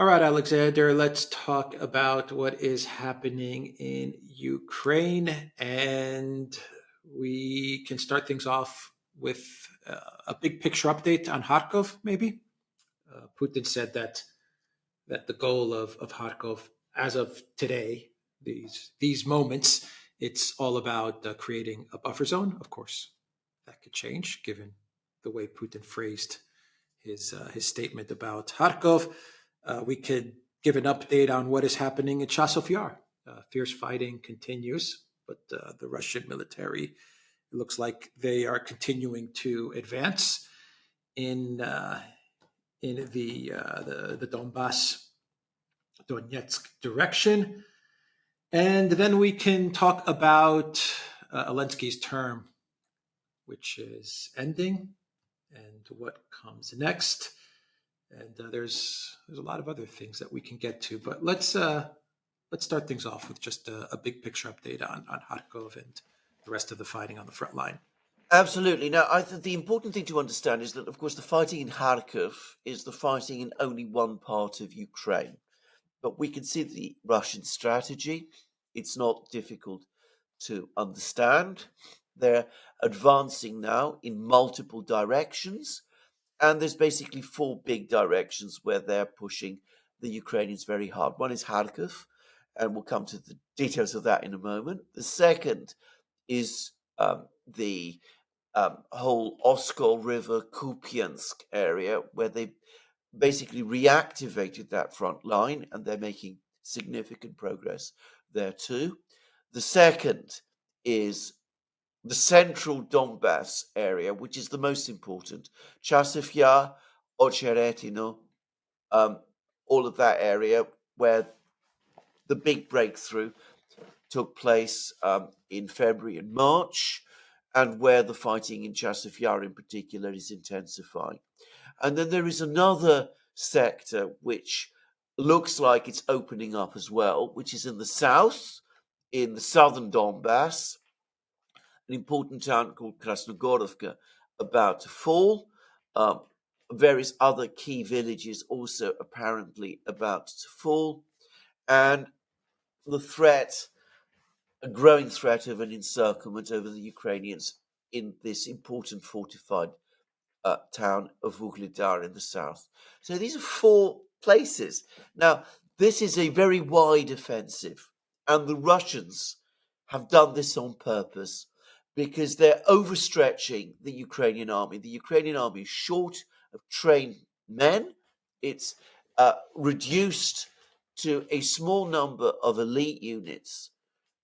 All right, Alexander, let's talk about what is happening in Ukraine. And we can start things off with a big picture update on Kharkov, maybe. Putin said that the goal of Kharkov, as of today, these moments, it's all about creating a buffer zone. Of course, that could change given the way Putin phrased his statement about Kharkov. We could give an update on what is happening in Chasov Yar. Fierce fighting continues, but the Russian military, it looks like they are continuing to advance in the Donbas, Donetsk direction. And then we can talk about Zelensky's term, which is ending, and what comes next. And there's a lot of other things that we can get to, but let's start things off with just a big picture update on Kharkov and the rest of the fighting on the front line. Absolutely. Now, I think the important thing to understand is that, of course, the fighting in Kharkiv is the fighting in only one part of Ukraine. But we can see the Russian strategy. It's not difficult to understand. They're advancing now in multiple directions. And there's basically four big directions where they're pushing the Ukrainians very hard. One is Kharkiv, and we'll come to the details of that in a moment. The second is the whole Oskol River, Kupiansk area, where they basically reactivated that front line, and they're making significant progress there too. The second is the central Donbas area, which is the most important. Chasov Yar, Ocheretino, all of that area where the big breakthrough took place in February and March, and where the fighting in Chasov Yar in particular is intensifying. And then there is another sector which looks like it's opening up as well, which is in the south, in the southern Donbas, an important town called Krasnogorovka about to fall. Various other key villages also apparently about to fall. And the threat, a growing threat of an encirclement over the Ukrainians in this important fortified town of Vuhledar in the south. So these are four places. Now, this is a very wide offensive, and the Russians have done this on purpose because they're overstretching the Ukrainian army. The Ukrainian army is short of trained men. It's reduced to a small number of elite units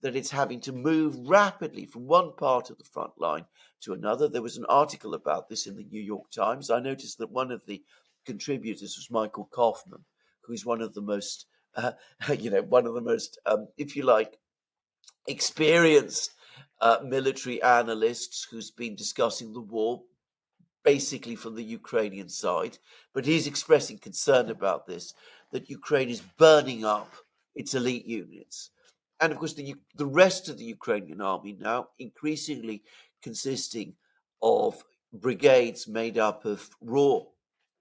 that it's having to move rapidly from one part of the front line to another. There was an article about this in the New York Times. I noticed that one of the contributors was Michael Kaufman, who is one of the most, if you like, experienced military analysts who's been discussing the war basically from the Ukrainian side. But he's expressing concern about this, that Ukraine is burning up its elite units. And of course, the rest of the Ukrainian army now increasingly consisting of brigades made up of raw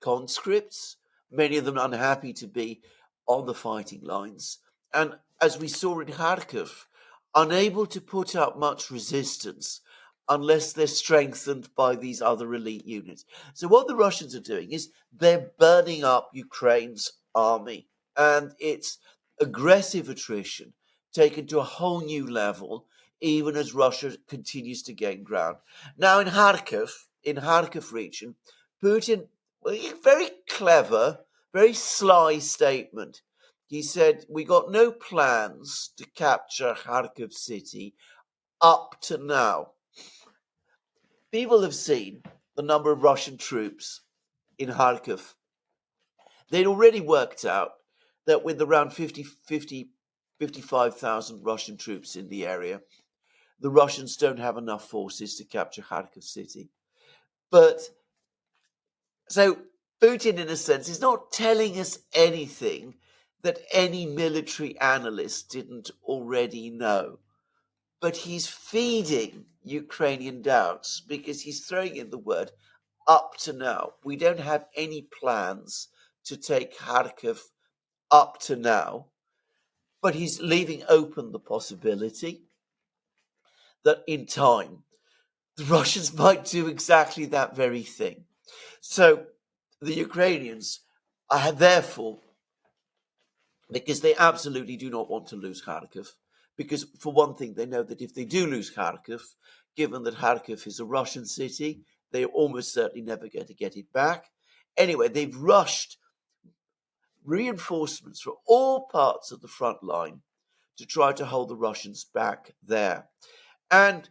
conscripts, many of them unhappy to be on the fighting lines. And as we saw in Kharkiv, unable to put up much resistance unless they're strengthened by these other elite units. So what the Russians are doing is they're burning up Ukraine's army, and it's aggressive attrition taken to a whole new level, even as Russia continues to gain ground. Now in Kharkiv region, Putin, very clever, very sly statement. He said, we got no plans to capture Kharkiv city up to now. People have seen the number of Russian troops in Kharkiv. They'd already worked out that with around 55,000 Russian troops in the area, the Russians don't have enough forces to capture Kharkiv city. But so Putin, in a sense, is not telling us anything that any military analyst didn't already know. But he's feeding Ukrainian doubts because he's throwing in the word up to now. We don't have any plans to take Kharkiv up to now, but he's leaving open the possibility that in time the Russians might do exactly that very thing. So the Ukrainians are therefore, because they absolutely do not want to lose Kharkiv, because for one thing, they know that if they do lose Kharkiv, given that Kharkiv is a Russian city, they're almost certainly never going to get it back. Anyway, they've rushed reinforcements from all parts of the front line to try to hold the Russians back there. And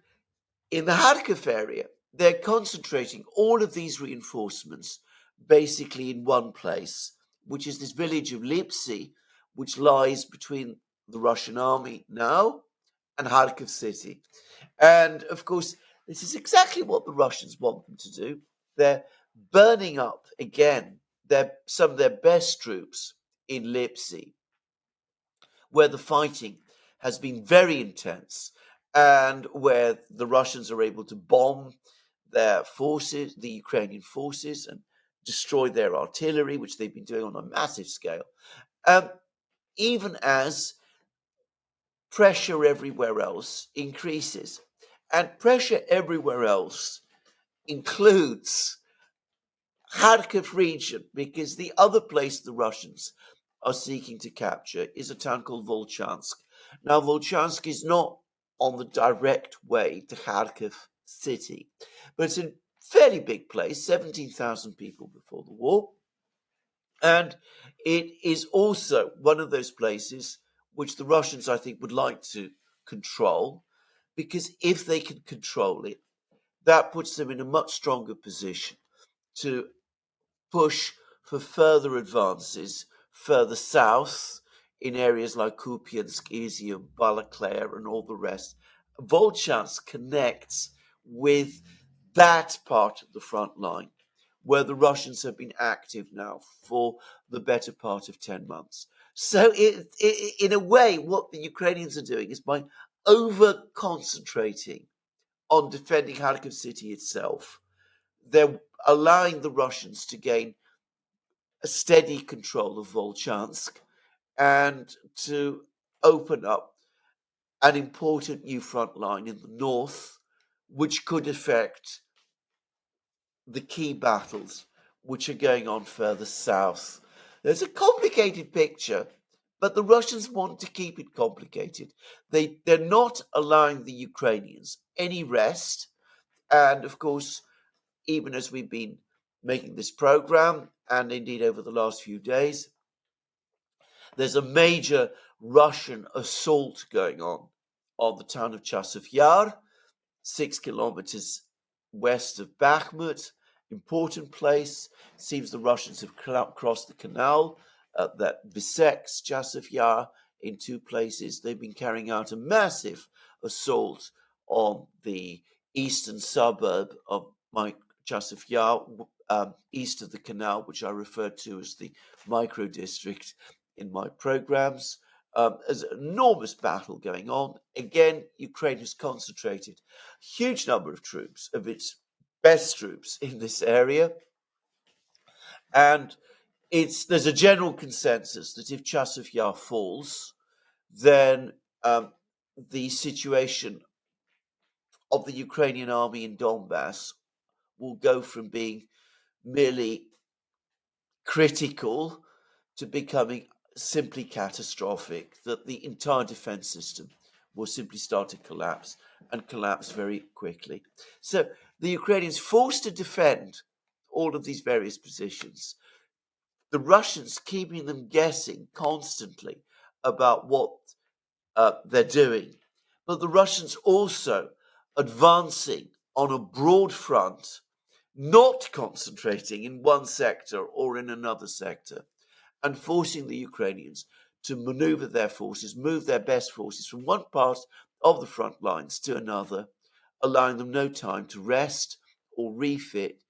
in the Kharkiv area, they're concentrating all of these reinforcements basically in one place, which is this village of Lipsy, which lies between the Russian army now and Kharkiv city. And of course, this is exactly what the Russians want them to do. They're burning up again some of their best troops in Lipsy, where the fighting has been very intense and where the Russians are able to bomb their forces, the Ukrainian forces, and destroy their artillery, which they've been doing on a massive scale, even as pressure everywhere else increases. And pressure everywhere else includes Kharkiv region, because the other place the Russians are seeking to capture is a town called Volchansk. Now, Volchansk is not on the direct way to Kharkiv city, but it's a fairly big place, 17,000 people before the war. And it is also one of those places which the Russians, I think, would like to control, because if they can control it, that puts them in a much stronger position to push for further advances further south in areas like Kupiansk, Izium, Balakleya, and all the rest. Volchansk connects with that part of the front line where the Russians have been active now for the better part of 10 months. So in a way, what the Ukrainians are doing is by over-concentrating on defending Kharkiv city itself, they're allowing the Russians to gain a steady control of Volchansk and to open up an important new front line in the north, which could affect the key battles which are going on further south. There's a complicated picture, but the Russians want to keep it complicated. They're not allowing the Ukrainians any rest. And of course, even as we've been making this program, and indeed over the last few days, there's a major Russian assault going on the town of Chasiv Yar, 6 kilometers west of Bakhmut. Important place. Seems the Russians have crossed the canal that bisects Chasiv Yar in two places. They've been carrying out a massive assault on the eastern suburb of Chasiv Yar, east of the canal, which I refer to as the micro district in my programs. There's an enormous battle going on. Again, Ukraine has concentrated a huge number of troops, of its best troops, in this area. And there's a general consensus that if Chasiv Yar falls, then the situation of the Ukrainian army in Donbas will go from being merely critical to becoming simply catastrophic, that the entire defense system will simply start to collapse and collapse very quickly. So the Ukrainians forced to defend all of these various positions. The Russians keeping them guessing constantly about what they're doing. But the Russians also advancing on a broad front, not concentrating in one sector or in another sector, and forcing the Ukrainians to maneuver their forces, move their best forces from one part of the front lines to another, allowing them no time to rest or refit,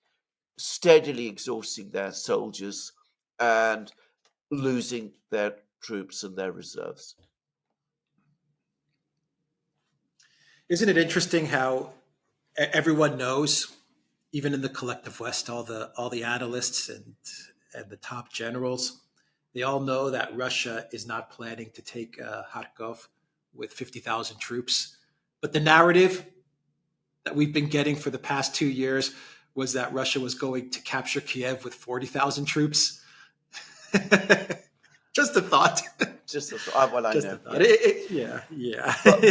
steadily exhausting their soldiers and losing their troops and their reserves. Isn't it interesting how everyone knows, even in the collective West, all the analysts and the top generals, They all know that Russia is not planning to take Kharkov with 50,000 troops. But the narrative that we've been getting for the past 2 years was that Russia was going to capture Kiev with 40,000 troops. Just a thought. Just a thought. Well, I Just know. a thought. Yeah. But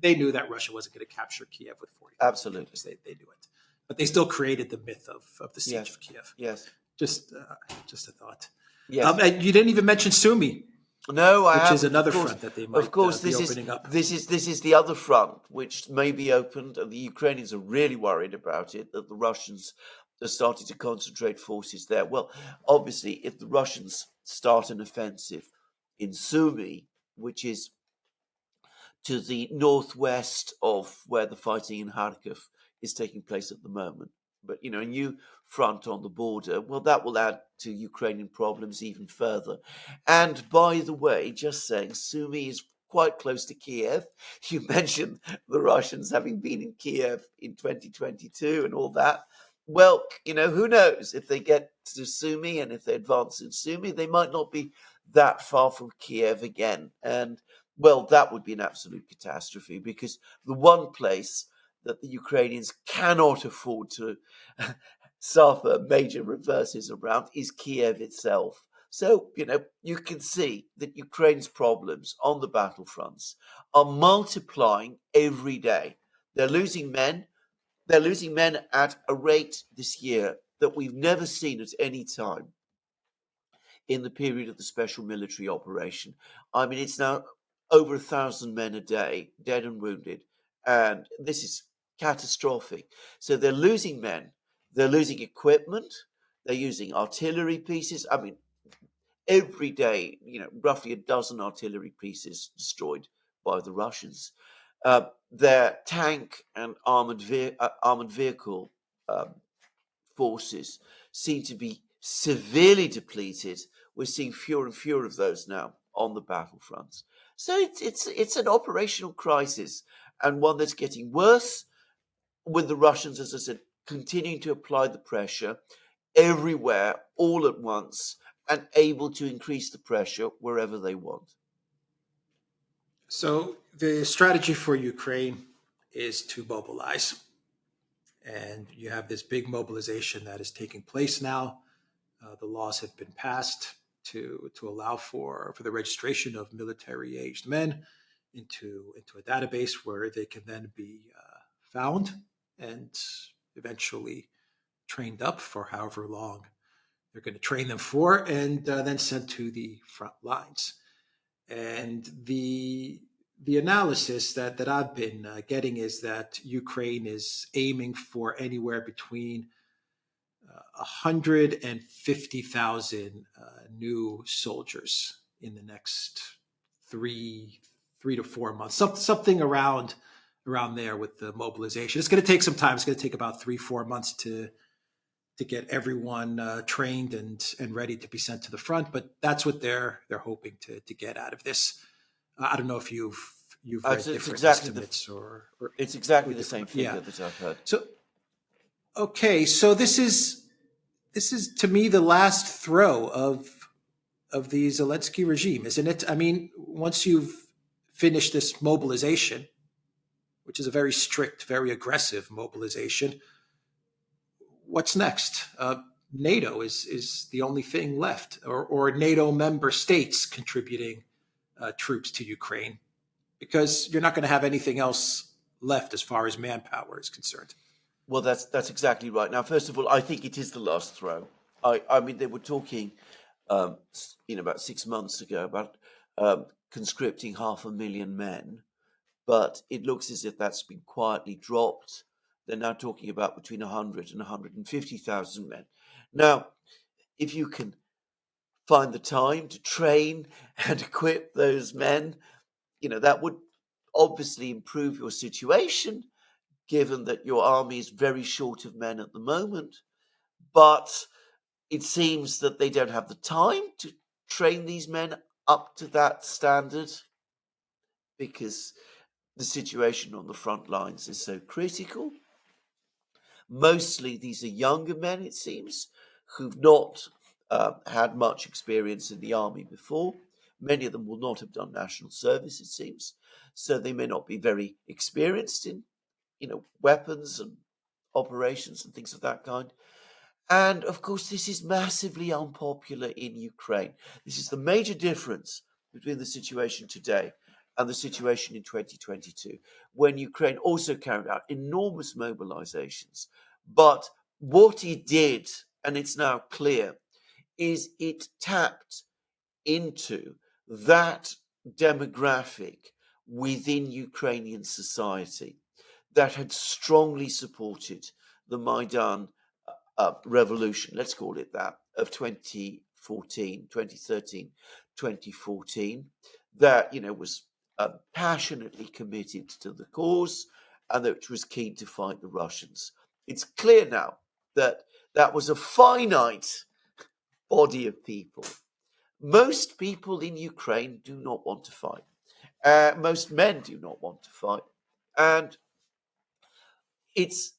They knew that Russia wasn't going to capture Kiev with 40,000 absolutely. troops. They knew it, but they still created the myth of the siege of Kiev. Yes. Just a thought. Yes. You didn't even mention Sumy. No, which is another front that they might be opening up. This is the other front which may be opened, and the Ukrainians are really worried about it, that the Russians are starting to concentrate forces there. Well, obviously, if the Russians start an offensive in Sumy, which is to the northwest of where the fighting in Kharkiv is taking place at the moment, but a new front on the border, well, that will add to Ukrainian problems even further. And by the way, just saying, Sumy is quite close to Kiev. You mentioned the Russians having been in Kiev in 2022 and all that. Well, who knows? If they get to Sumy and if they advance in Sumy, they might not be that far from Kiev again. And, well, that would be an absolute catastrophe, because the one place that the Ukrainians cannot afford to suffer major reverses around is Kiev itself. So, you can see that Ukraine's problems on the battlefronts are multiplying every day. They're losing men. They're losing men at a rate this year that we've never seen at any time in the period of the special military operation. I mean, it's now over 1,000 men a day, dead and wounded. And this is catastrophic. So they're losing men, they're losing equipment, they're using artillery pieces. I mean, every day, roughly a dozen artillery pieces destroyed by the Russians. Their tank and armored vehicle forces seem to be severely depleted. We're seeing fewer and fewer of those now on the battlefronts. So it's an operational crisis, and one that's getting worse, with the Russians, as I said, continuing to apply the pressure everywhere all at once and able to increase the pressure wherever they want. So the strategy for Ukraine is to mobilize. And you have this big mobilization that is taking place now. The laws have been passed to allow for the registration of military aged men into a database where they can then be found and eventually trained up for however long they're going to train them for, and then sent to the front lines. And the analysis that I've been getting is that Ukraine is aiming for anywhere between 150,000 new soldiers in the next three to 4 months, something around there with the mobilization. It's going to take some time. It's going to take about 3-4 months to get everyone trained and ready to be sent to the front. But that's what they're hoping to get out of this. I don't know if you've read different estimates or it's exactly the same figure that I've heard. So this is to me the last throw of the Zelensky regime, isn't it? I mean, once you've finished this mobilization, which is a very strict, very aggressive mobilization, what's next? NATO is the only thing left, or NATO member states contributing troops to Ukraine, because you're not going to have anything else left as far as manpower is concerned. Well, that's exactly right. Now, first of all, I think it is the last throw. I mean, they were talking, about 6 months ago about conscripting 500,000 men, but it looks as if that's been quietly dropped. They're now talking about between 100 and 150,000 men. Now, if you can find the time to train and equip those men, that would obviously improve your situation, given that your army is very short of men at the moment. But it seems that they don't have the time to train these men up to that standard, because the situation on the front lines is so critical. Mostly these are younger men, it seems, who've not had much experience in the army before. Many of them will not have done national service, it seems, so they may not be very experienced in, weapons and operations and things of that kind. And of course, this is massively unpopular in Ukraine. This is the major difference between the situation today and the situation in 2022, when Ukraine also carried out enormous mobilizations. But what it did, and it's now clear, is it tapped into that demographic within Ukrainian society that had strongly supported the Maidan revolution, let's call it that, of 2013, 2014, that, was passionately committed to the cause and that was keen to fight the Russians. It's clear now that that was a finite body of people. Most people in Ukraine do not want to fight. Most men do not want to fight. And it's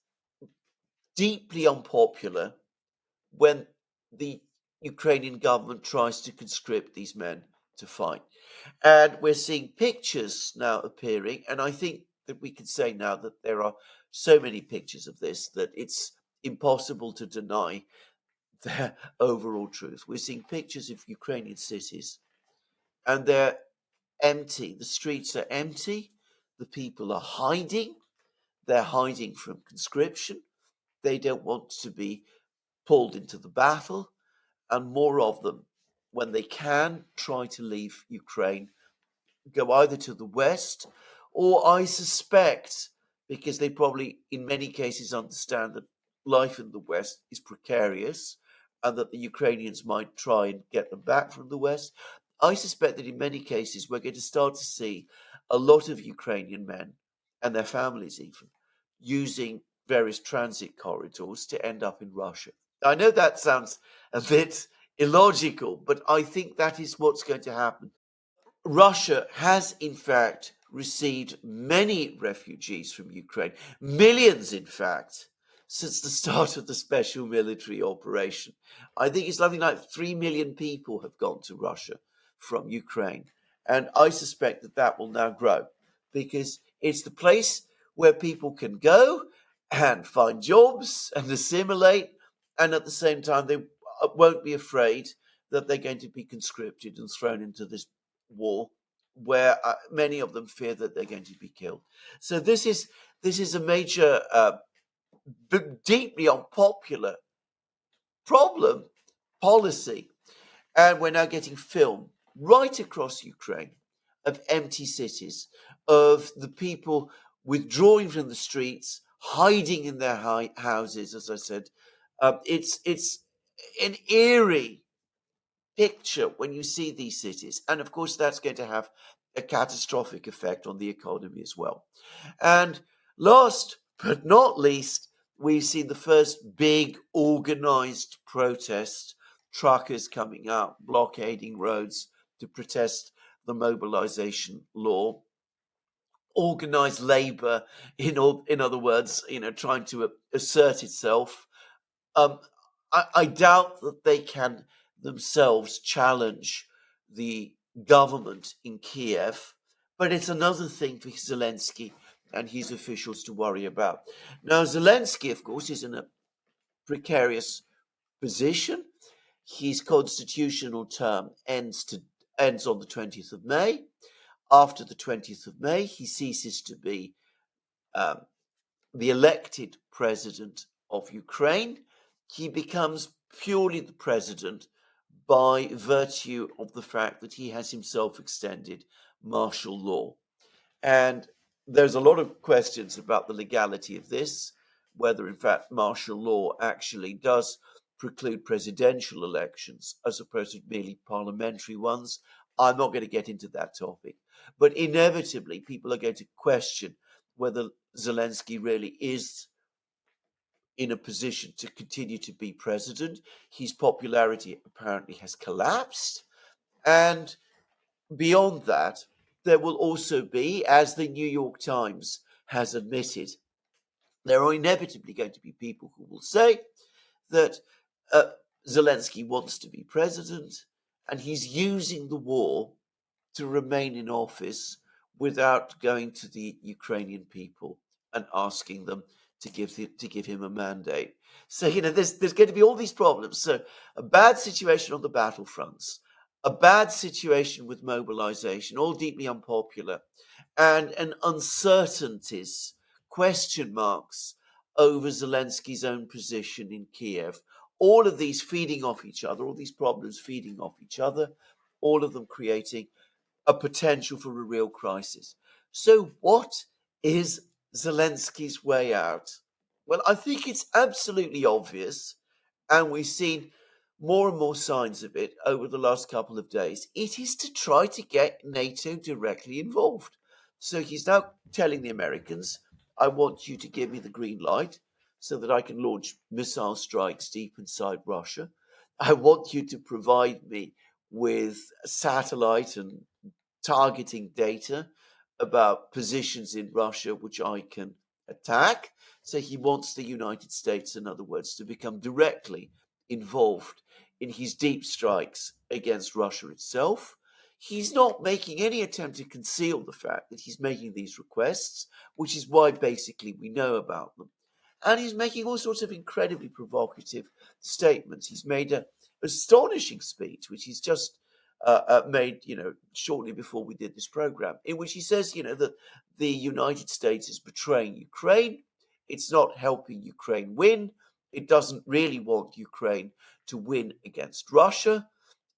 deeply unpopular when the Ukrainian government tries to conscript these men to fight. And we're seeing pictures now appearing, and I think that we can say now that there are so many pictures of this that it's impossible to deny their overall truth. We're seeing pictures of Ukrainian cities, and they're empty. The streets are empty. The people are hiding. They're hiding from conscription. They don't want to be pulled into the battle, and more of them, when they can, try to leave Ukraine, go either to the west, or I suspect, because they probably in many cases understand that life in the west is precarious and that the Ukrainians might try and get them back from the west, I suspect that in many cases we're going to start to see a lot of Ukrainian men and their families even using various transit corridors to end up in Russia. I know that sounds a bit illogical, but I think that is what's going to happen. Russia has, in fact, received many refugees from Ukraine, millions, in fact, since the start of the special military operation. I think it's something like 3 million people have gone to Russia from Ukraine. And I suspect that that will now grow because it's the place where people can go and find jobs and assimilate. And at the same time, they won't be afraid that they're going to be conscripted and thrown into this war where many of them fear that they're going to be killed. So this is a major, deeply unpopular policy, and we're now getting film right across Ukraine of empty cities, of the people withdrawing from the streets, hiding in their houses. As I said, it's an eerie picture when you see these cities. And of course, that's going to have a catastrophic effect on the economy as well. And last but not least, we've seen the first big organized protest, truckers coming out, blockading roads to protest the mobilization law. Organized labor, in other words, trying to assert itself. I doubt that they can themselves challenge the government in Kiev, but it's another thing for Zelensky and his officials to worry about. Now, Zelensky, of course, is in a precarious position. His constitutional term ends on the 20th of May. After the 20th of May, he ceases to be the elected president of Ukraine. He becomes purely the president by virtue of the fact that he has himself extended martial law. And there's a lot of questions about the legality of this, whether in fact martial law actually does preclude presidential elections as opposed to merely parliamentary ones. I'm not going to get into that topic. But inevitably, people are going to question whether Zelensky really is in a position to continue to be president. His popularity apparently has collapsed. And beyond that, there will also be, as the New York Times has admitted, there are inevitably going to be people who will say that Zelensky wants to be president, and he's using the war to remain in office without going to the Ukrainian people and asking them to give him a mandate. So there's going to be all these problems. So a bad situation on the battlefronts, a bad situation with mobilization, all deeply unpopular, and an uncertainties, question marks over Zelensky's own position in Kiev. All of these feeding off each other, all these problems feeding off each other, all of them creating a potential for a real crisis. So what is Zelensky's way out? Well, I think it's absolutely obvious, and we've seen more and more signs of it over the last couple of days. It is to try to get NATO directly involved. So he's now telling the Americans, I want you to give me the green light so that I can launch missile strikes deep inside Russia. I want you to provide me with satellite and targeting data about positions in Russia which I can attack. So he wants the United States, in other words, to become directly involved in his deep strikes against Russia itself. He's not making any attempt to conceal the fact that he's making these requests, which is why basically we know about them. And he's making all sorts of incredibly provocative statements. He's made an astonishing speech, which he's just made, shortly before we did this program, in which he says, that the United States is betraying Ukraine. It's not helping Ukraine win. It doesn't really want Ukraine to win against Russia.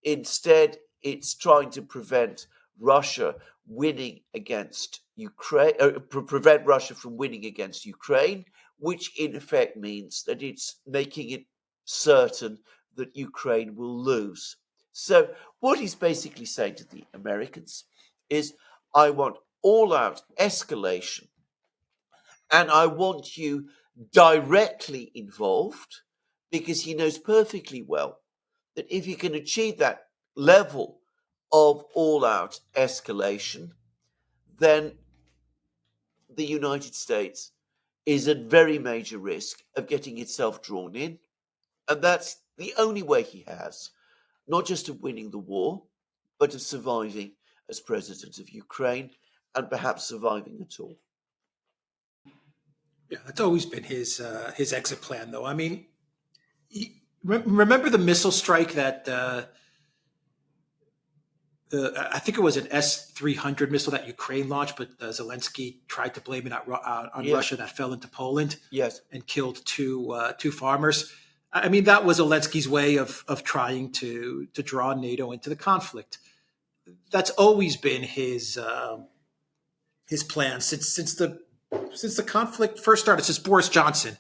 Instead, it's trying to prevent Russia winning against Ukraine, prevent Russia from winning against Ukraine, which in effect means that it's making it certain that Ukraine will lose. So what he's basically saying to the Americans is, I want all-out escalation, and I want you directly involved, because he knows perfectly well that if you can achieve that level of all-out escalation, then the United States is at very major risk of getting itself drawn in, and that's the only way he has, not just of winning the war, but of surviving as president of Ukraine, and perhaps surviving at all. Yeah, that's always been his exit plan, though. I mean, remember the missile strike that I think it was an S-300 missile that Ukraine launched, but Zelensky tried to blame it on Russia, that fell into Poland, and killed two farmers. I mean, that was Zelensky's way of trying to draw NATO into the conflict. That's always been his plan since the conflict first started. Since Boris Johnson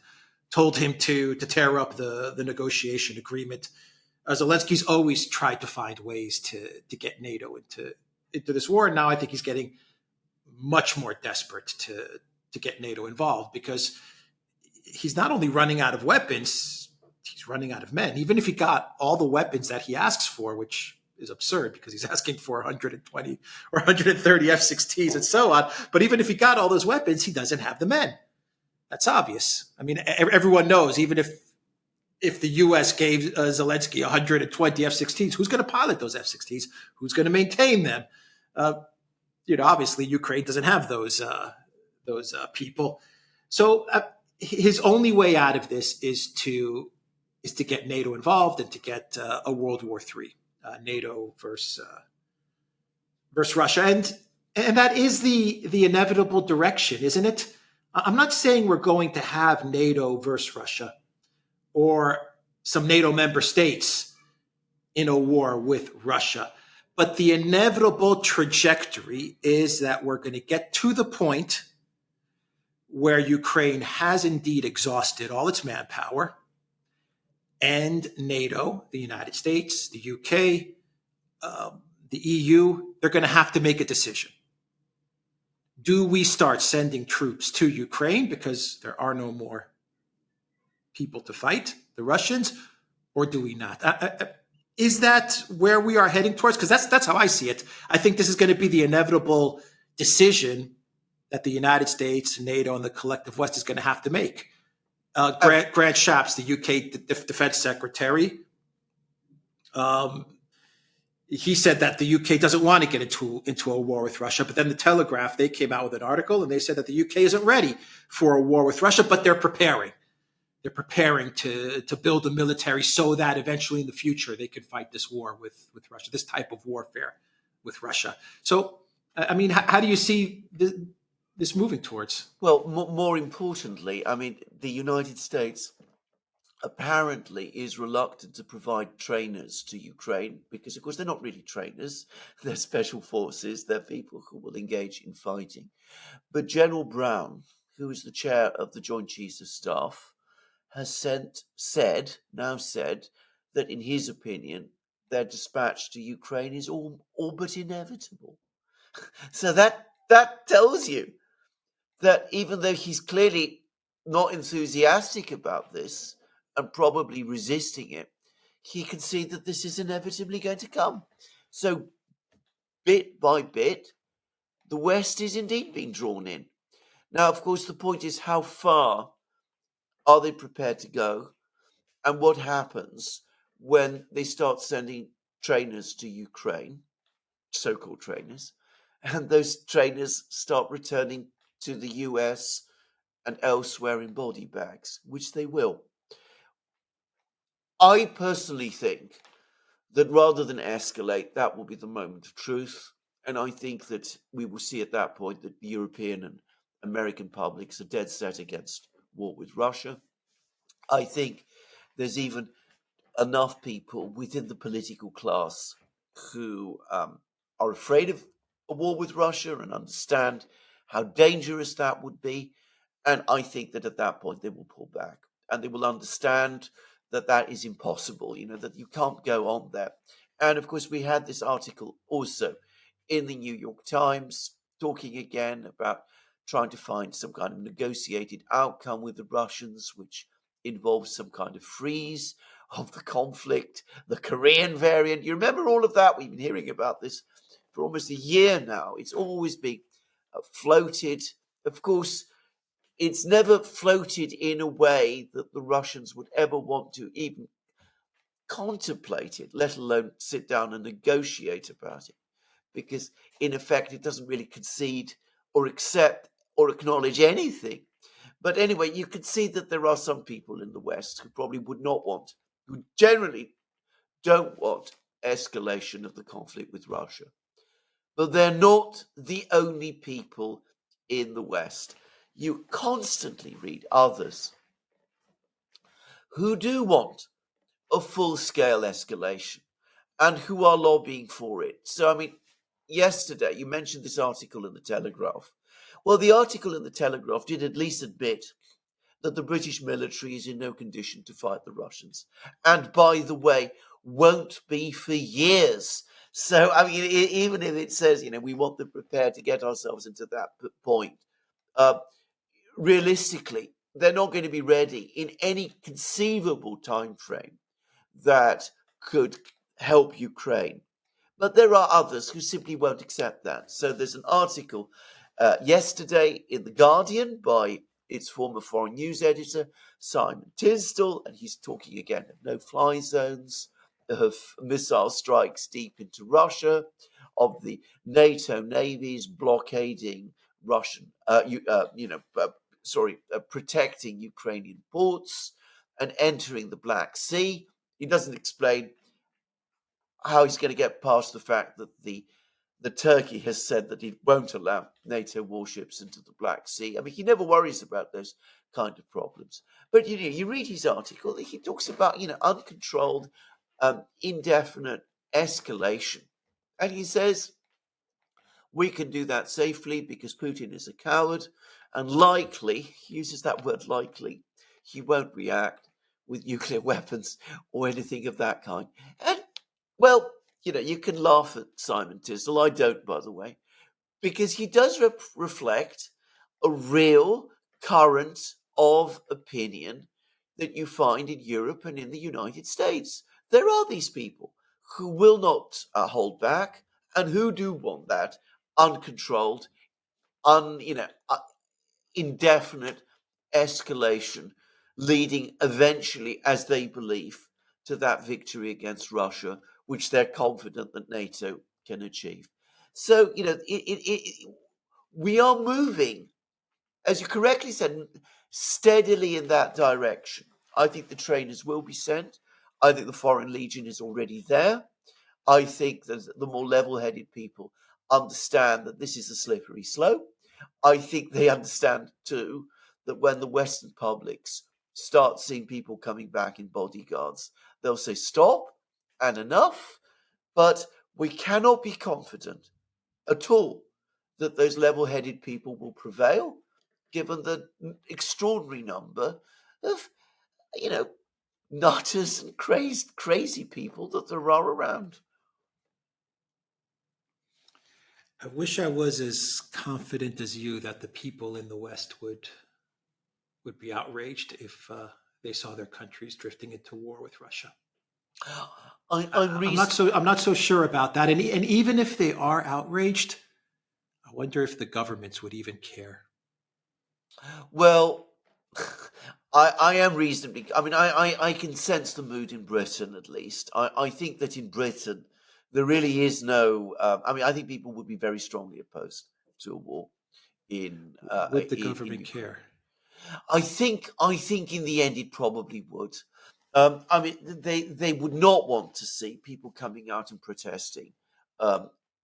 told him to tear up the negotiation agreement, Zelensky's always tried to find ways to get NATO into this war. And now I think he's getting much more desperate to get NATO involved, because he's not only running out of weapons, he's running out of men. Even if he got all the weapons that he asks for, which is absurd because he's asking for 120 or 130 F-16s and so on. But even if he got all those weapons, he doesn't have the men. That's obvious. I mean, everyone knows, even if the U.S. gave Zelensky 120 F-16s, who's going to pilot those F-16s? Who's going to maintain them? Obviously, Ukraine doesn't have those people. So his only way out of this is to get NATO involved and to get a World War III, NATO versus Russia, and that is the inevitable direction, isn't it? I'm not saying we're going to have NATO versus Russia, or some NATO member states in a war with Russia. But the inevitable trajectory is that we're going to get to the point where Ukraine has indeed exhausted all its manpower, and NATO, the United States, the UK, the EU, they're going to have to make a decision. Do we start sending troops to Ukraine because there are no more people to fight, the Russians, or do we not? Is that where we are heading towards? Because that's how I see it. I think this is going to be the inevitable decision that the United States, NATO, and the collective West is going to have to make. Grant Shapps, the UK Defense Secretary, He said that the UK doesn't want to get into a war with Russia. But then the Telegraph, they came out with an article and they said that the UK isn't ready for a war with Russia, but they're preparing. They're preparing to build a military so that eventually in the future they could fight this war with Russia, this type of warfare with Russia. So, I mean, how do you see this moving towards? Well, more importantly, I mean, the United States apparently is reluctant to provide trainers to Ukraine because, of course, they're not really trainers. They're special forces. They're people who will engage in fighting. But General Brown, who is the chair of the Joint Chiefs of Staff, has said that in his opinion, their dispatch to Ukraine is all but inevitable. So that tells you that even though he's clearly not enthusiastic about this and probably resisting it, he can see that this is inevitably going to come. So bit by bit, the West is indeed being drawn in. Now, of course, the point is how far are they prepared to go, and what happens when they start sending trainers to Ukraine, so-called trainers, and those trainers start returning to the US and elsewhere in body bags, which they will. I personally think that rather than escalate, that will be the moment of truth. And I think that we will see at that point that the European and American publics are dead set against war with Russia. I think there's even enough people within the political class who are afraid of a war with Russia and understand how dangerous that would be. And I think that at that point they will pull back and they will understand that that is impossible, that you can't go on there. And of course, we had this article also in the New York Times talking again about trying to find some kind of negotiated outcome with the Russians, which involves some kind of freeze of the conflict, the Korean variant. You remember all of that? We've been hearing about this for almost a year now. It's always been floated. Of course, it's never floated in a way that the Russians would ever want to even contemplate it, let alone sit down and negotiate about it. Because in effect, it doesn't really concede or accept or acknowledge anything. But anyway, you can see that there are some people in the West who probably would not want, who generally don't want escalation of the conflict with Russia. But they're not the only people in the West. You constantly read others who do want a full-scale escalation and who are lobbying for it. So, I mean, yesterday you mentioned this article in the Telegraph. Well, the article in the Telegraph did at least admit that the British military is in no condition to fight the Russians. And by the way, won't be for years. So, I mean, even if it says, we want them prepared to get ourselves into that point, realistically, they're not going to be ready in any conceivable time frame that could help Ukraine. But there are others who simply won't accept that. So there's an article yesterday in The Guardian by its former foreign news editor, Simon Tisdall, and he's talking again of no-fly zones, of missile strikes deep into Russia, of the NATO navies blockading Russian, protecting Ukrainian ports and entering the Black Sea. He doesn't explain how he's going to get past the fact that the Turkey has said that he won't allow NATO warships into the Black Sea. I mean, he never worries about those kind of problems. But you read his article, he talks about uncontrolled, indefinite escalation, and he says we can do that safely because Putin is a coward, and likely, he uses that word likely, he won't react with nuclear weapons or anything of that kind. And well, you can laugh at Simon Tisdall. I don't, by the way, because he does reflect a real current of opinion that you find in Europe and in the United States. There are these people who will not hold back and who do want that uncontrolled, indefinite escalation, leading eventually, as they believe, to that victory against Russia, which they're confident that NATO can achieve. So, we are moving, as you correctly said, steadily in that direction. I think the trainers will be sent. I think the Foreign Legion is already there. I think that the more level-headed people understand that this is a slippery slope. I think they understand, too, that when the Western publics start seeing people coming back in bodyguards, they'll say stop and enough. But we cannot be confident at all that those level-headed people will prevail, given the extraordinary number of, nutters and crazy people that there are around. I wish I was as confident as you that the people in the West would be outraged if they saw their countries drifting into war with Russia. I'm not so sure about that. And even if they are outraged, I wonder if the governments would even care. Well, I am reasonably. I mean, I can sense the mood in Britain, at least. I think that in Britain, there really is no. I think people would be very strongly opposed to a war in. Would the government care? I think in the end it probably would. They would not want to see people coming out and protesting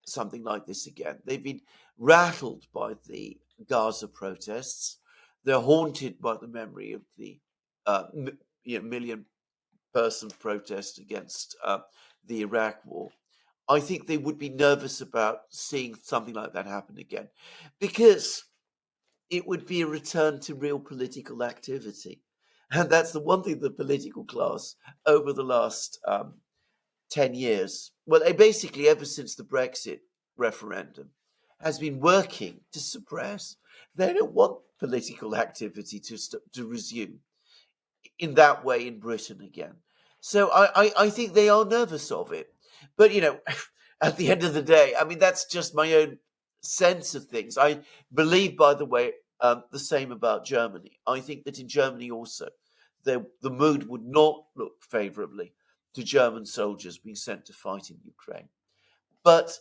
something like this again. They've been rattled by the Gaza protests. They're haunted by the memory of the million-person protest against the Iraq war. I think they would be nervous about seeing something like that happen again, because it would be a return to real political activity. And that's the one thing the political class over the last 10 years, well, basically ever since the Brexit referendum, has been working to suppress. They don't want political activity to resume in that way in Britain again. So I think they are nervous of it. But, at the end of the day, that's just my own sense of things. I believe, by the way, the same about Germany. I think that in Germany also, the mood would not look favorably to German soldiers being sent to fight in Ukraine. But,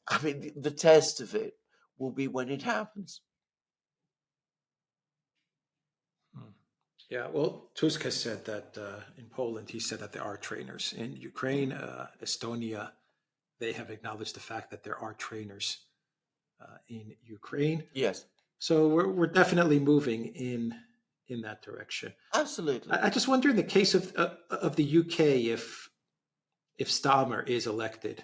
the test of it will be when it happens. Yeah, well, Tusk has said that in Poland, he said that there are trainers. In Ukraine, Estonia, they have acknowledged the fact that there are trainers in Ukraine. Yes. So we're definitely moving in that direction. Absolutely. I just wonder, in the case of the UK, if Starmer is elected,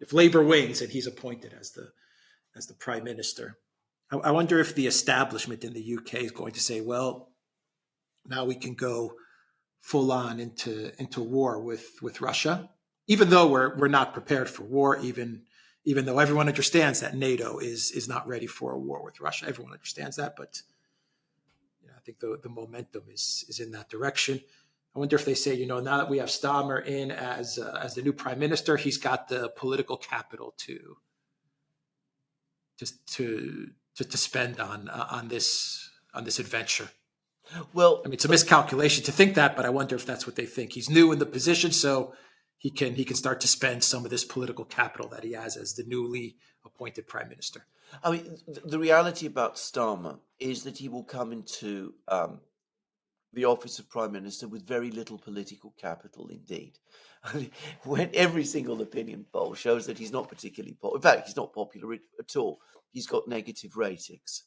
if Labour wins and he's appointed as the prime minister, I wonder if the establishment in the UK is going to say, well, now we can go full on into war with Russia, even though we're not prepared for war, even though everyone understands that NATO is not ready for a war with Russia. Everyone understands that, but I think the momentum is in that direction. I wonder if they say, now that we have Starmer in as the new prime minister, he's got the political capital to spend on this adventure. Well, it's a miscalculation to think that, but I wonder if that's what they think. He's new in the position, so he can start to spend some of this political capital that he has as the newly appointed prime minister. The reality about Starmer is that he will come into the office of prime minister with very little political capital indeed. When every single opinion poll shows that he's not particularly popular, in fact, he's not popular at all. He's got negative ratings.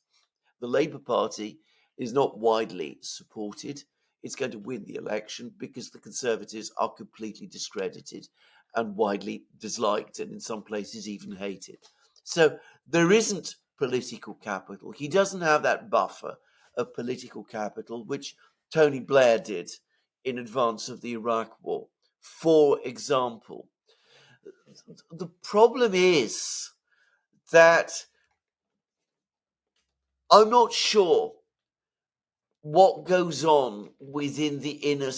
The Labour Party is not widely supported. It's going to win the election because the Conservatives are completely discredited and widely disliked, and in some places even hated. So there isn't political capital. He doesn't have that buffer of political capital, which Tony Blair did in advance of the Iraq war, for example. The problem is that I'm not sure what goes on within the inner,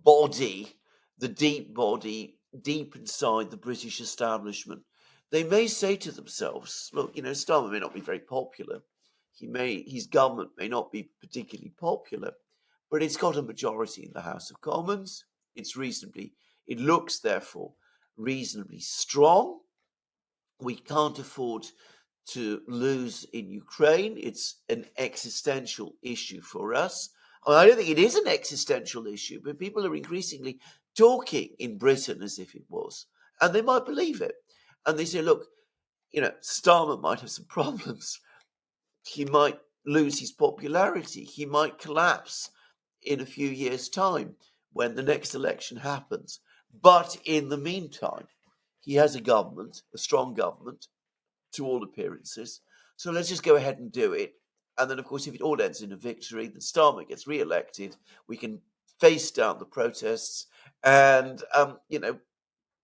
body, the deep body, deep inside the British establishment. They may say to themselves, look, Starmer may not be very popular, His government may not be particularly popular, but it's got a majority in the House of Commons. It looks therefore reasonably strong. We can't afford to lose in Ukraine. It's an existential issue for us. I don't think it is an existential issue, but people are increasingly talking in Britain as if it was, and they might believe it. And they say, look, Starmer might have some problems. He might lose his popularity. He might collapse in a few years' time when the next election happens. But in the meantime, he has a government, a strong government, to all appearances. So let's just go ahead and do it. And then, of course, if it all ends in a victory, then Starmer gets re-elected. We can face down the protests, and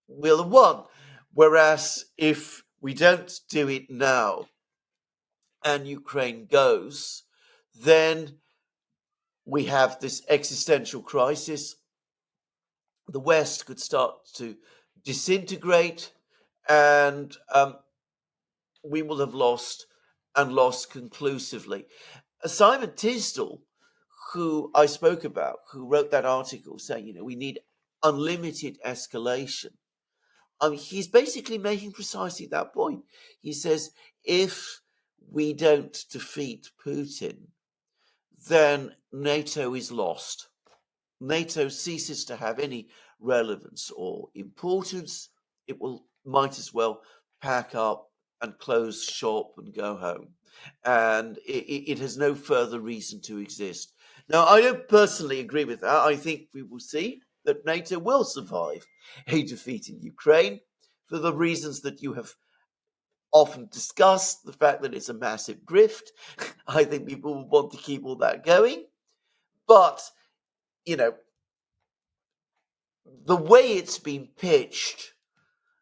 we'll have won. Whereas if we don't do it now, and Ukraine goes, then we have this existential crisis. The West could start to disintegrate, and we will have lost conclusively. Simon Tisdall, who I spoke about, who wrote that article saying, we need unlimited escalation. He's basically making precisely that point. He says, if we don't defeat Putin, then NATO is lost. NATO ceases to have any relevance or importance. It might as well pack up and close shop and go home. And it has no further reason to exist. Now, I don't personally agree with that. I think we will see that NATO will survive a defeat in Ukraine for the reasons that you have often discussed, the fact that it's a massive grift. I think people will want to keep all that going. But, the way it's been pitched,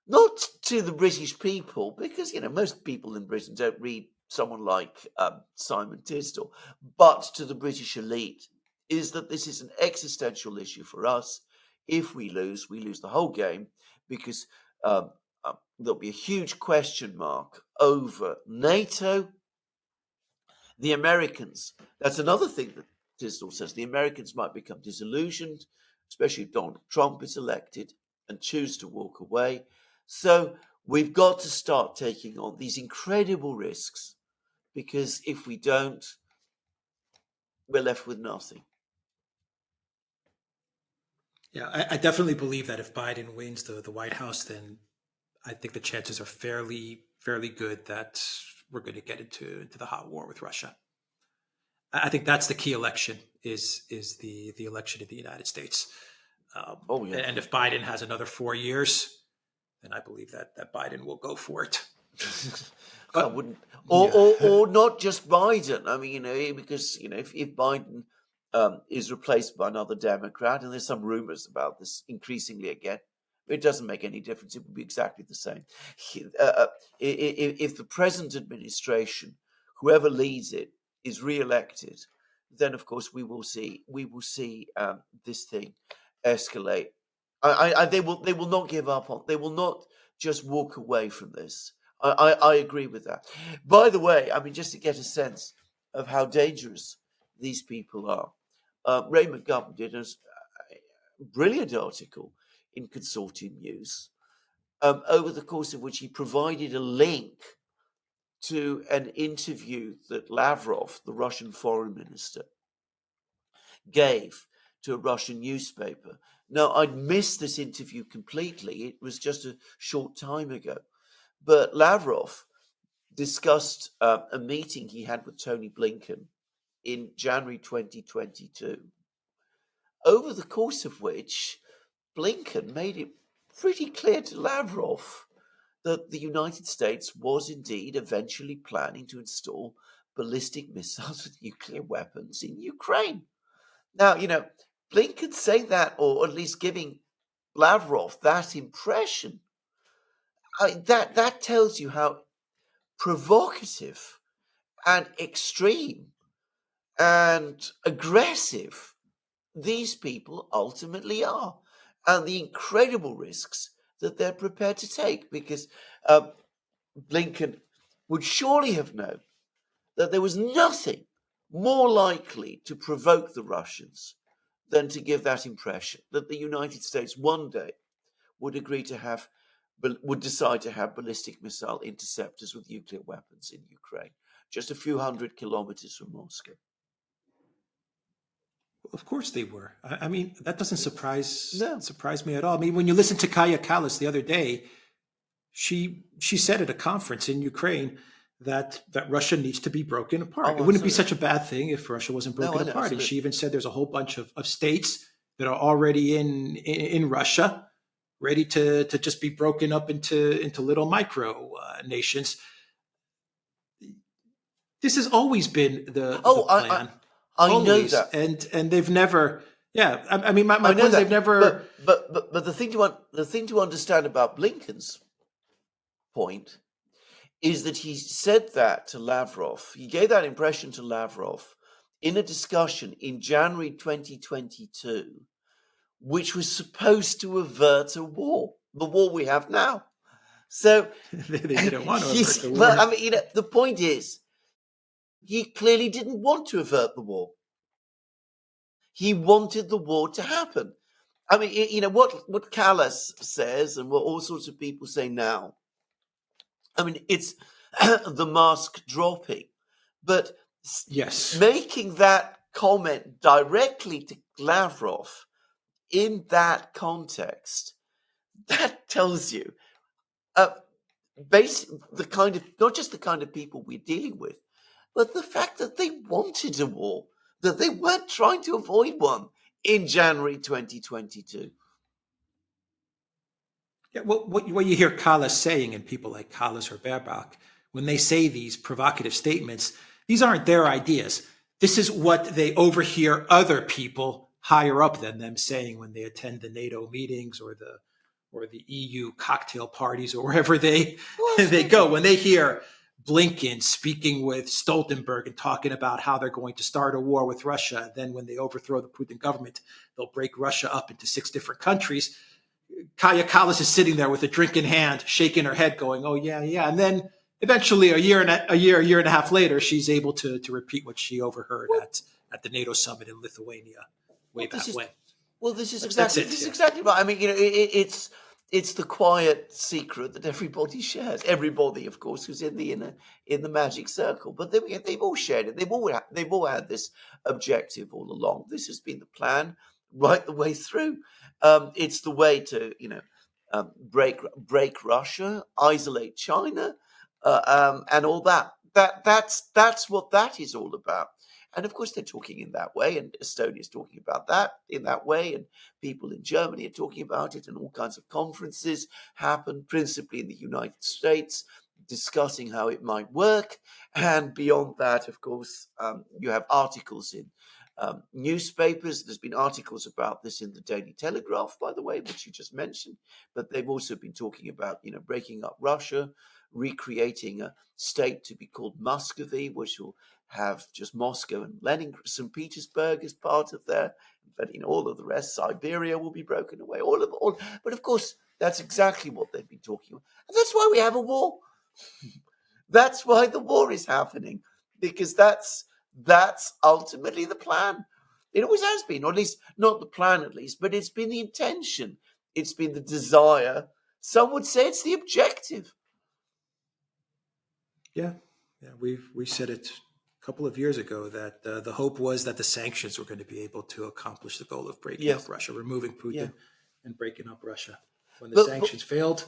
not to the British people, because, most people in Britain don't read someone like Simon Tisdall, but to the British elite, is that this is an existential issue for us. If we lose the whole game, because there'll be a huge question mark over NATO. The Americans, that's another thing that Tisdall says, the Americans might become disillusioned, especially if Donald Trump is elected, and choose to walk away. So we've got to start taking on these incredible risks, because if we don't, we're left with nothing. Yeah, I definitely believe that if Biden wins the White House, then I think the chances are fairly good that we're going to get into the hot war with Russia. I think that's the key election is the election in the United States. And if Biden has another 4 years, then I believe that Biden will go for it. I wouldn't, or not just Biden. I mean, because if Biden is replaced by another Democrat, and there's some rumors about this increasingly again, it doesn't make any difference. It would be exactly the same. If the present administration, whoever leads it, is re-elected, then of course we will see this thing escalate. They will not give up on. They will not just walk away from this. I agree with that. By the way, I mean, just to get a sense of how dangerous these people are, Ray McGovern did a brilliant article in Consortium News, over the course of which he provided a link to an interview that Lavrov, the Russian foreign minister, gave to a Russian newspaper. Now, I'd missed this interview completely. It was just a short time ago. But Lavrov discussed a meeting he had with Tony Blinken in January 2022, over the course of which Blinken made it pretty clear to Lavrov that the United States was indeed eventually planning to install ballistic missiles with nuclear weapons in Ukraine. Now, Blinken saying that, or at least giving Lavrov that impression, that tells you how provocative and extreme and aggressive these people ultimately are, and the incredible risks that they're prepared to take, because Blinken would surely have known that there was nothing more likely to provoke the Russians than to give that impression that the United States one day would decide to have ballistic missile interceptors with nuclear weapons in Ukraine, just a few hundred kilometers from Moscow. Of course they were. I mean, that doesn't No. surprise me at all. I mean, when you listen to Kaya Kallas the other day, she said at a conference in Ukraine that Russia needs to be broken apart. It wouldn't be such a bad thing if Russia wasn't broken apart. Absolutely. And she even said there's a whole bunch of states that are already in Russia, ready to just be broken up into little micro nations. This has always been the plan. I know that, and they've never. Yeah, I mean, my point is they've never. But the thing to understand about Blinken's point is that he said that to Lavrov. He gave that impression to Lavrov in a discussion in January 2022, which was supposed to avert a war, the war we have now. So they didn't want to avert the war. Well, I mean, the point is, he clearly didn't want to avert the war. He wanted the war to happen. I mean, what Kallas says and what all sorts of people say now, I mean, it's the mask dropping. But yes, making that comment directly to Lavrov in that context, that tells you the kind of, not just the kind of people we're dealing with, but the fact that they wanted a war, that they weren't trying to avoid one in January 2022. Yeah, well, what you hear Kallas saying, and people like Kallas or Baerbock, when they say these provocative statements, these aren't their ideas. This is what they overhear other people higher up than them saying when they attend the NATO meetings or the EU cocktail parties or wherever they go. When they hear Blinken speaking with Stoltenberg and talking about how they're going to start a war with Russia, then when they overthrow the Putin government, they'll break Russia up into 6 different countries. Kaya Kallas is sitting there with a drink in hand, shaking her head, going, "Oh yeah, yeah." And then eventually, a year and a half later, she's able to repeat what she overheard at the NATO summit in Lithuania way back when. Well, this is exactly right. I mean, it's the quiet secret that everybody shares. Everybody, of course, who's in the magic circle. But they've all shared it. They've all had this objective all along. This has been the plan right the way through. It's the way to break Russia, isolate China, and all that. That's what that is all about. And of course, they're talking in that way, and Estonia is talking about that in that way, and people in Germany are talking about it, and all kinds of conferences happen, principally in the United States, discussing how it might work. And beyond that, of course, you have articles in newspapers. There's been articles about this in the Daily Telegraph, by the way, which you just mentioned, but they've also been talking about, breaking up Russia, recreating a state to be called Muscovy, which will have just Moscow and St. Petersburg as part of there, but all of the rest, Siberia will be broken away, all. But of course, that's exactly what they've been talking about. And that's why we have a war. That's why the war is happening, because that's ultimately the plan. It always has been, or at least not the plan, at least, but it's been the intention. It's been the desire. Some would say it's the objective. Yeah, we said it a couple of years ago that the hope was that the sanctions were going to be able to accomplish the goal of breaking up Russia, removing Putin and breaking up Russia. When the sanctions failed,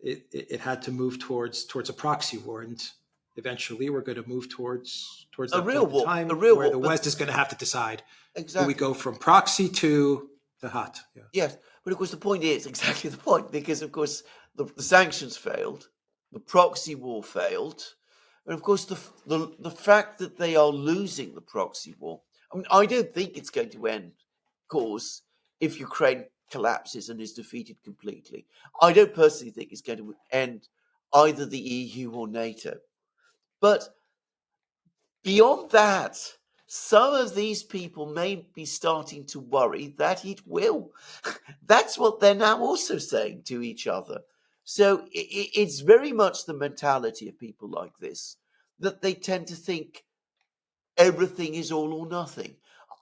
it had to move towards a proxy war, and eventually we're going to move towards a real war, where the West is going to have to decide. Exactly. Do we go from proxy to hot? Yeah. Yes, but of course the point is exactly the point, because of course the sanctions failed, the proxy war failed, and of course the fact that they are losing the proxy war. I mean, I don't think it's going to end, of course, if Ukraine collapses and is defeated completely. I don't personally think it's going to end either the EU or NATO. But beyond that, some of these people may be starting to worry that it will. That's what they're now also saying to each other. So it's very much the mentality of people like this that they tend to think everything is all or nothing.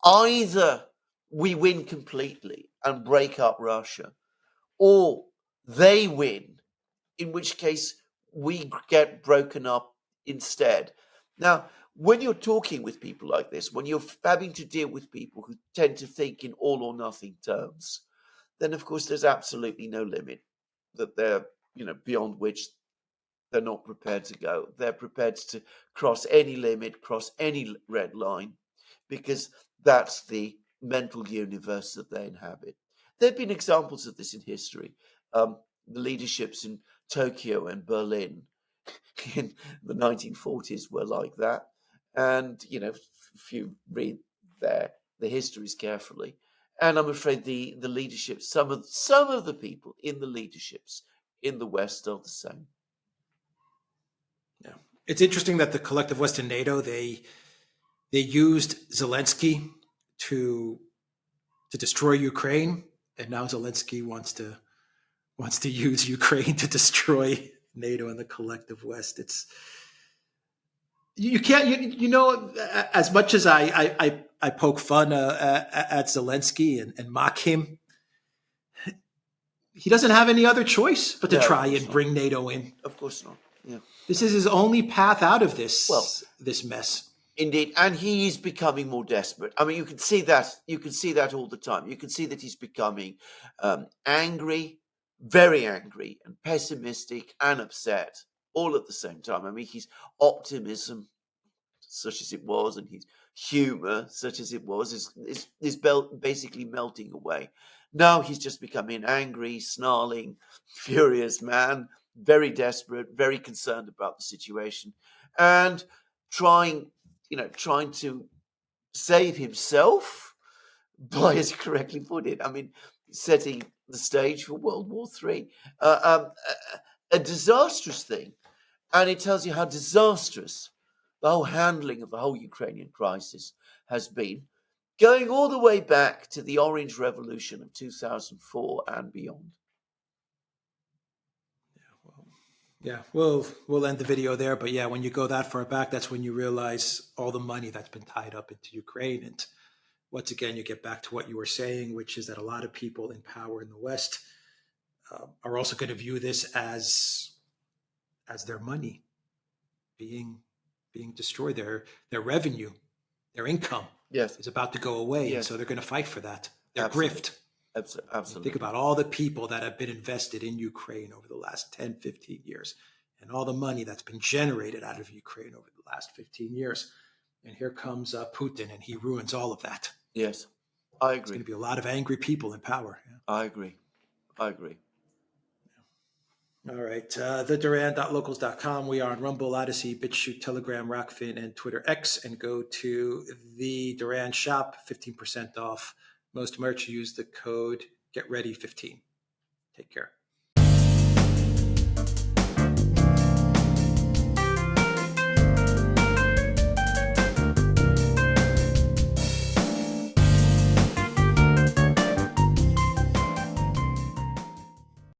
Either we win completely and break up Russia, or they win, in which case we get broken up instead. Now, when you're talking with people like this, when you're having to deal with people who tend to think in all or nothing terms, then of course there's absolutely no limit that they're, beyond which they're not prepared to go. They're prepared to cross any limit, cross any red line, because that's the mental universe that they inhabit. There have been examples of this in history. The leaderships in Tokyo and Berlin in the 1940s were like that. And, if you read the histories carefully, and I'm afraid the leadership, some of the people in the leaderships in the West are the same. Yeah. It's interesting that the collective West and NATO, they used Zelensky to destroy Ukraine, and now Zelensky wants to use Ukraine to destroy NATO and the collective West. It's you can't as much as I poke fun at Zelensky and mock him, he doesn't have any other choice but to try and bring NATO in. Of course not. Yeah. This is his only path out of this this mess. Indeed, and he is becoming more desperate. I mean, you can see that. You can see that all the time. You can see that he's becoming angry, very angry, and pessimistic and upset all at the same time. I mean, his optimism, such as it was, and his humor, such as it was, is basically melting away. Now he's just becoming angry, snarling, furious man, very desperate, very concerned about the situation, and trying to save himself by, as you correctly put it, I mean, setting the stage for World War III. A disastrous thing. And it tells you how disastrous the whole handling of the whole Ukrainian crisis has been, going all the way back to the Orange Revolution of 2004 and beyond. Yeah, we'll end the video there. But yeah, when you go that far back, that's when you realize all the money that's been tied up into Ukraine. And once again, you get back to what you were saying, which is that a lot of people in power in the West are also going to view this as their money being destroyed, their revenue, their income is about to go away. And so they're going to fight for that. Their grift. Absolutely. Think about all the people that have been invested in Ukraine over the last 10, 15 years, and all the money that's been generated out of Ukraine over the last 15 years. And here comes Putin, and he ruins all of that. Yes, I agree. There's going to be a lot of angry people in power. Yeah. I agree. All right. TheDuran.locals.com. We are on Rumble, Odyssey, BitChute, Telegram, Rockfin, and Twitter X. And go to the Duran shop, 15% off most merch. Use the code GetReady15. Take care.